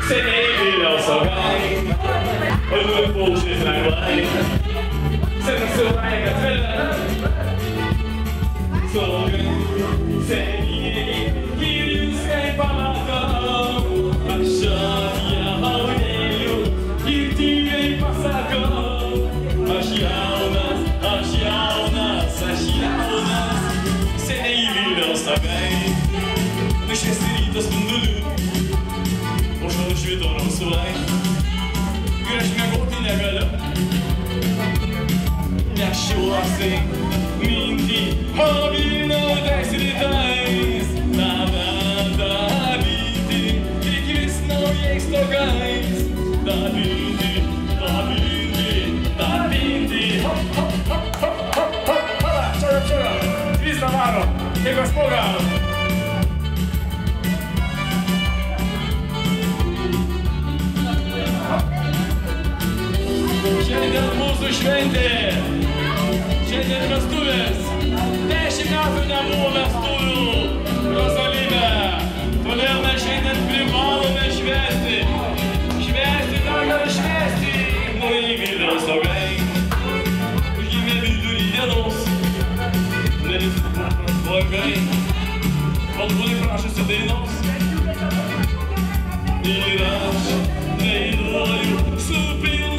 Seniai Vilniaus augai, ir paukščiais lengvai, senas siaurai gatvelė, saugai, senieji, ir jūs kaip pamatau, aš jaunėju, ir tyliai pasakau, aš jaunas, seniai Vilniaus augai, nušviesti ryto spindulių. Švito rausvai ir aš miegoti negaliu, nešiuosi mintį, o Vilniaus rytais tave dabinti, tik vis naujais stogais dabinti. Čio, visą varo, jeigu aš pogavo. Šiandien mūsų šventė, šiandien vestuvės, 10 metų nebuvo vestuvių Rozalime, todėl mes šiandien privalome švęsti, dar gal švęsti, nauji Vilniaus augai, gimė vidurį dienos, neristų vargai, balkonai prašosi dainos, ir aš dainuoju su pilnu.